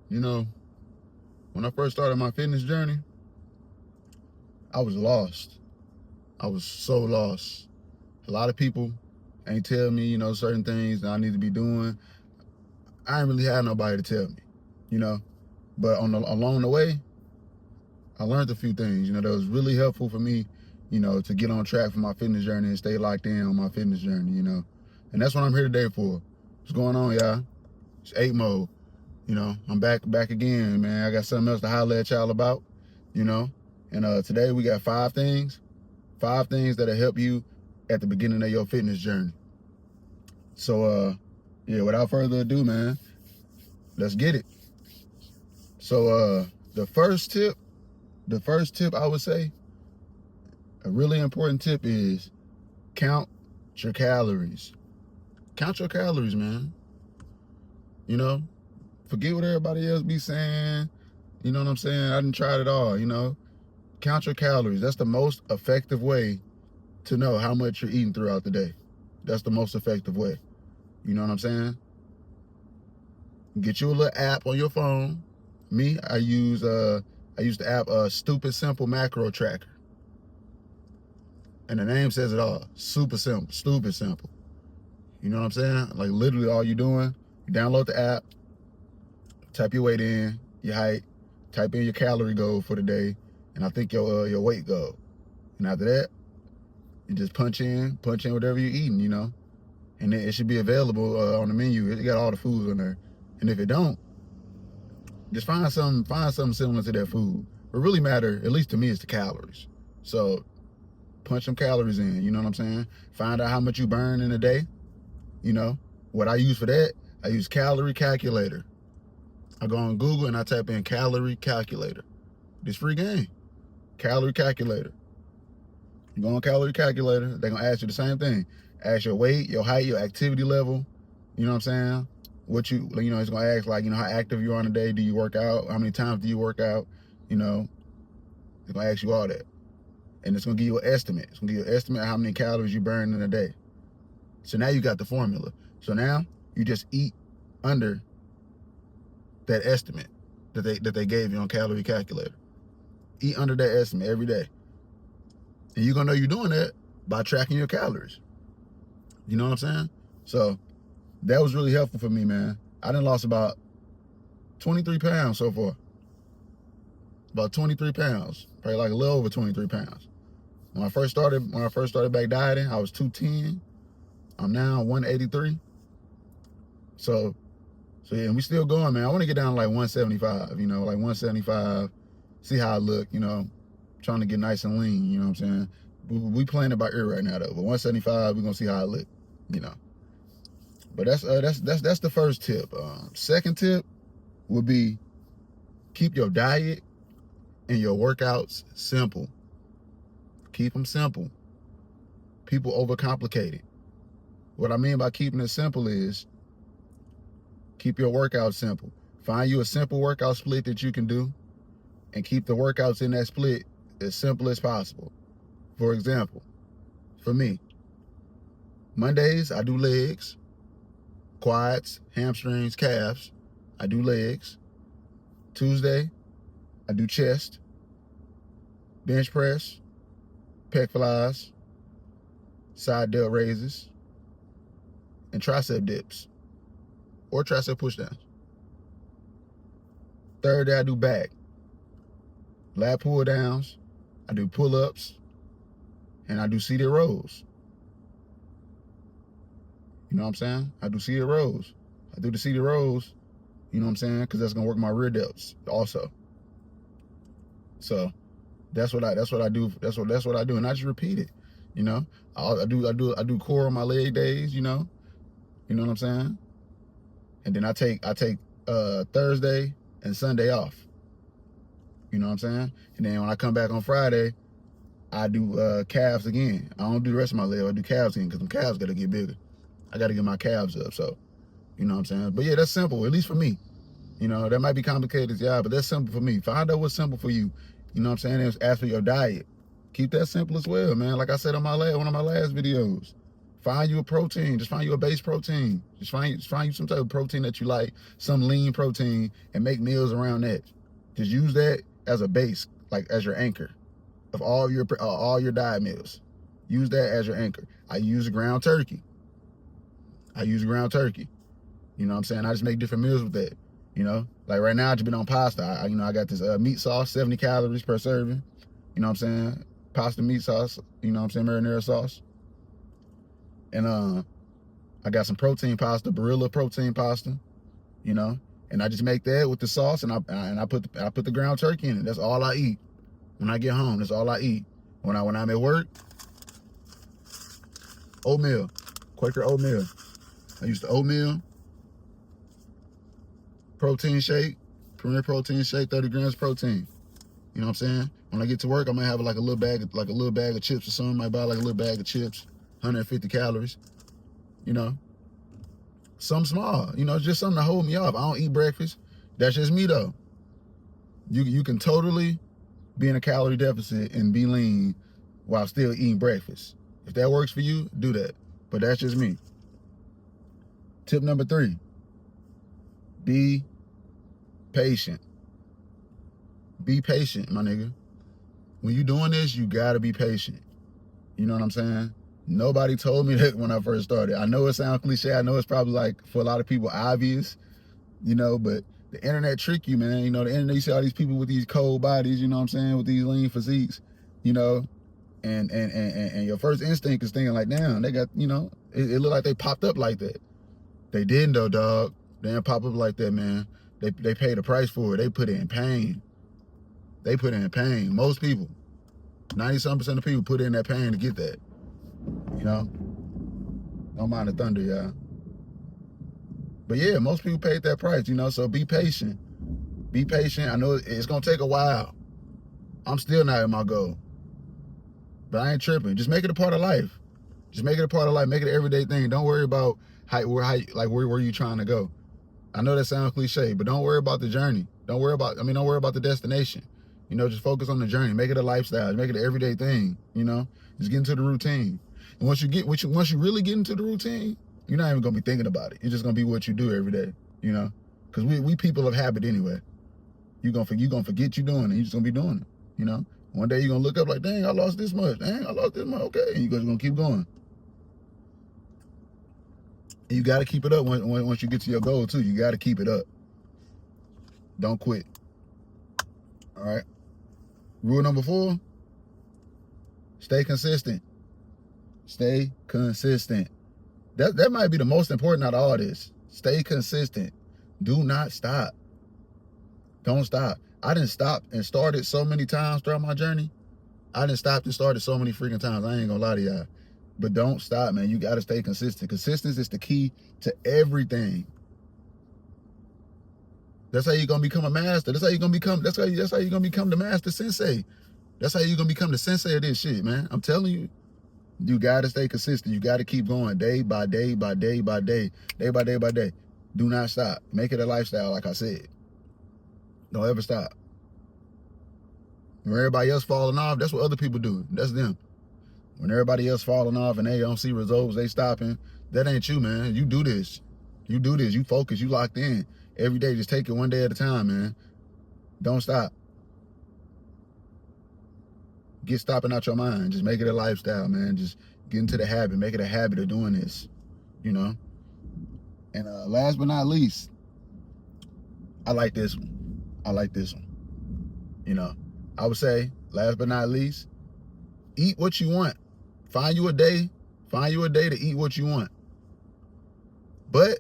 You know, when I first started my fitness journey, I was lost. I was so lost. A lot of people ain't tell me, certain things that I need to be doing. I ain't really had nobody to tell me. But along the way, I learned a few things, that was really helpful for me, to get on track for my fitness journey and stay locked in on my fitness journey, And that's what I'm here today for. What's going on, y'all? It's 8 mode. I'm back again, man. I got something else to holler at y'all about, And today we got 5 things that'll help you at the beginning of your fitness journey. So, yeah, without further ado, man, let's get it. So, the first tip I would say, a really important tip is count your calories. Count your calories, man. Forget what everybody else be saying. You know what I'm saying? I done tried it all, Count your calories. That's the most effective way to know how much you're eating throughout the day. That's the most effective way. You know what I'm saying? Get you a little app on your phone. Me, I use the app Stupid Simple Macro Tracker. And the name says it all. Super simple, stupid simple. You know what I'm saying? Like literally all you're doing, you download the app, type your weight in, your height, type in your calorie goal for the day, and I think your weight goal. And after that, you just punch in whatever you're eating, And it should be available on the menu. It got all the foods on there. And if it don't, just find something similar to that food. What really matter, at least to me, is the calories. So punch some calories in, you know what I'm saying? Find out how much you burn in a day. What I use for that, I use calorie calculator. I go on Google and I type in calorie calculator. This free game. Calorie calculator. You go on calorie calculator, they're gonna ask you the same thing. Ask your weight, your height, your activity level. You know what I'm saying? It's gonna ask how active you are in a day. Do you work out? How many times do you work out? It's gonna ask you all that. And it's gonna give you an estimate. It's gonna give you an estimate of how many calories you burn in a day. So now you got the formula. So now you just eat under that estimate that they gave you on calorie calculator. Eat under that estimate every day. And you're gonna know you're doing that by tracking your calories. You know what I'm saying? So that was really helpful for me, man. I done lost about 23 pounds so far. About 23 pounds. Probably like a little over 23 pounds. When I first started back dieting, I was 210. I'm now 183. So yeah, and we still going, man. I want to get down to like 175, like 175, see how I look, trying to get nice and lean, you know what I'm saying? We playing it by ear right now though, but 175, we're gonna see how I look, But that's the first tip. Second tip would be keep your diet and your workouts simple. Keep them simple. People overcomplicate it. What I mean by keeping it simple is keep your workout simple. Find you a simple workout split that you can do and keep the workouts in that split as simple as possible. For example, for me, Mondays, I do legs, quads, hamstrings, calves. I do legs. Tuesday, I do chest, bench press, pec flies, side delt raises, and tricep dips or tricep pushdowns. Third day, I do back, lat pull downs, I do pull-ups, and I do seated rows. You know what I'm saying? I do seated rows. I do the seated rows, you know what I'm saying? Because that's gonna work my rear delts also. So that's what I do. That's what I do, and I just repeat it. I do core on my leg days. You know what I'm saying? And then I take Thursday and Sunday off. You know what I'm saying? And then when I come back on Friday, I do calves again. I don't do the rest of my leg. I do calves again because them calves gotta get bigger. I gotta get my calves up. So, you know what I'm saying? But yeah, that's simple, at least for me. That might be complicated, yeah, but that's simple for me. Find out what's simple for you. You know what I'm saying? As for your diet, keep that simple as well, man. Like I said on one of my last videos, Find you a protein. Just find you a base protein. Just find you some type of protein that you like, some lean protein, and make meals around that. Just use that as a base, like as your anchor of all your diet meals. Use that as your anchor. I use ground turkey. You know what I'm saying? I just make different meals with that. You know, like right now I just been on pasta. I got this meat sauce, 70 calories per serving. You know what I'm saying? Pasta meat sauce. You know what I'm saying? Marinara sauce. And I got some protein pasta, Barilla protein pasta. You know, and I just make that with the sauce, and I put the ground turkey in it. That's all I eat when I get home. That's all I eat. When I'm at work, oatmeal, Quaker oatmeal. I use the oatmeal, protein shake, Premier protein shake, 30 grams protein. You know what I'm saying? When I get to work, I might have like a little bag of chips or something. I might buy like a little bag of chips, 150 calories. You know, something small. You know, just something to hold me up. I don't eat breakfast. That's just me though. You can totally be in a calorie deficit and be lean while still eating breakfast. If that works for you, do that. But that's just me. Tip number 3, be patient. Be patient, my nigga. When you doing this, you gotta be patient. You know what I'm saying? Nobody told me that when I first started. I know it sounds cliche. I know it's probably like for a lot of people obvious, you know, but the internet trick you, man. You know, the internet, you see all these people with these cold bodies, you know what I'm saying, with these lean physiques, you know, and your first instinct is thinking like, damn, they got, you know, it looked like they popped up like that. They didn't though, dog. They didn't pop up like that, man. They paid a price for it. They put in pain. Most people, 90-something% of people put in that pain to get that. You know? Don't mind the thunder, y'all. But yeah, most people paid that price, you know, so be patient. Be patient. I know it's going to take a while. I'm still not at my goal. But I ain't tripping. Just make it a part of life. Make it an everyday thing. Don't worry about where you trying to go. I know that sounds cliche, but don't worry about the journey. Don't worry about the destination. You know, just focus on the journey. Make it a lifestyle. Make it an everyday thing. You know, just get into the routine. And once you really get into the routine, you're not even gonna be thinking about it. It's just gonna be what you do every day. You know, because we people of habit anyway. You gonna forget you doing it. You just gonna be doing it. You know, one day you're gonna look up like, dang, I lost this much. Dang, I lost this much. Okay, and you're gonna keep going. And you got to keep it up once you get to your goal, too. You got to keep it up. Don't quit. All right? Rule number 4, stay consistent. Stay consistent. That might be the most important out of all this. Stay consistent. Do not stop. Don't stop. I didn't stop and started so many times throughout my journey. I didn't stop and started so many freaking times. I ain't going to lie to y'all. But don't stop, man. You got to stay consistent. Consistency is the key to everything. That's how you're going to become a master. That's how you're going to become the master sensei. That's how you're going to become the sensei of this shit, man. I'm telling you. You got to stay consistent. You got to keep going day by day by day by day. Day by day by day. Do not stop. Make it a lifestyle, like I said. Don't ever stop. When everybody else falling off, that's what other people do. That's them. When everybody else falling off and they don't see results, they stopping. That ain't you, man. You do this. You focus. You locked in. Every day, just take it one day at a time, man. Don't stop. Get stopping out your mind. Just make it a lifestyle, man. Just get into the habit. Make it a habit of doing this, you know? And last but not least, I like this one. You know, I would say, last but not least, eat what you want. Find you a day to eat what you want. But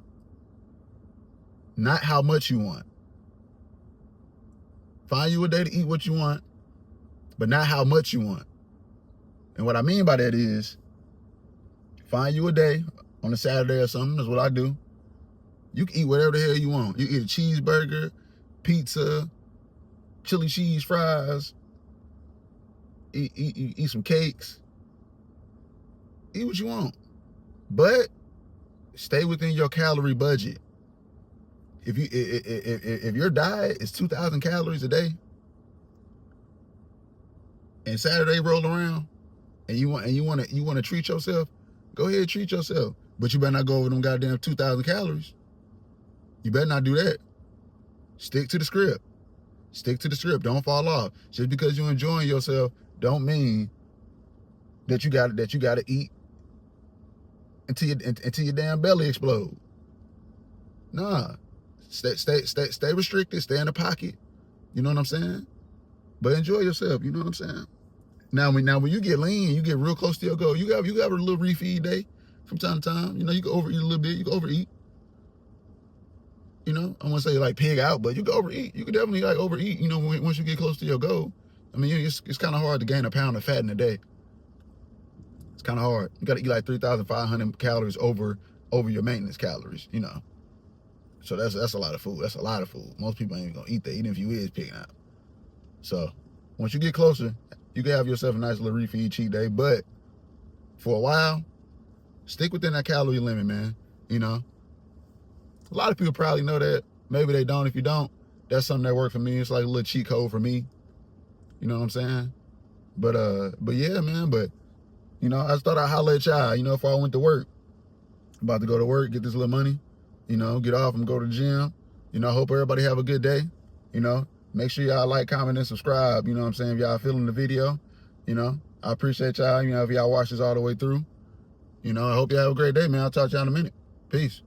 not how much you want. Find you a day to eat what you want, but not how much you want. And what I mean by that is, find you a day on a Saturday or something, that's what I do. You can eat whatever the hell you want. You eat a cheeseburger, pizza, chili cheese fries, eat some cakes. Eat what you want. But stay within your calorie budget. If your diet is 2,000 calories a day, and Saturday roll around, and you want to treat yourself, Go ahead, treat yourself. But you better not go over them goddamn 2,000 calories. You better not do that. Stick to the script. Stick to the script. Don't fall off. Just because you're enjoying yourself don't mean that you gotta eat until your damn belly explode. Nah. Stay restricted. Stay in the pocket. You know what I'm saying? But enjoy yourself. You know what I'm saying? Now when you get lean, you get real close to your goal. You got a little refeed day from time to time. You know, you can overeat a little bit. You can overeat. You know, I want to say like pig out, but you can overeat. You can definitely like overeat. You know, once you get close to your goal. I mean, it's kind of hard to gain a pound of fat in a day. It's kind of hard. You got to eat like 3,500 calories over your maintenance calories. You know, so that's a lot of food. That's a lot of food. Most people ain't even gonna eat that, even if you is pigging out. So once you get closer, you can have yourself a nice little refeed cheat day. But for a while, stick within that calorie limit, man. You know, a lot of people probably know that. Maybe they don't. If you don't, that's something that worked for me. It's like a little cheat code for me. You know what I'm saying? But yeah, man. But you know, I just thought I'd holler at y'all. You know, if I went to work, about to go to work, get this little money. You know, get off and go to the gym. You know, hope everybody have a good day. You know, make sure y'all like, comment, and subscribe. You know what I'm saying? If y'all feeling the video, you know, I appreciate y'all. You know, if y'all watch this all the way through. You know, I hope y'all have a great day, man. I'll talk to y'all in a minute. Peace.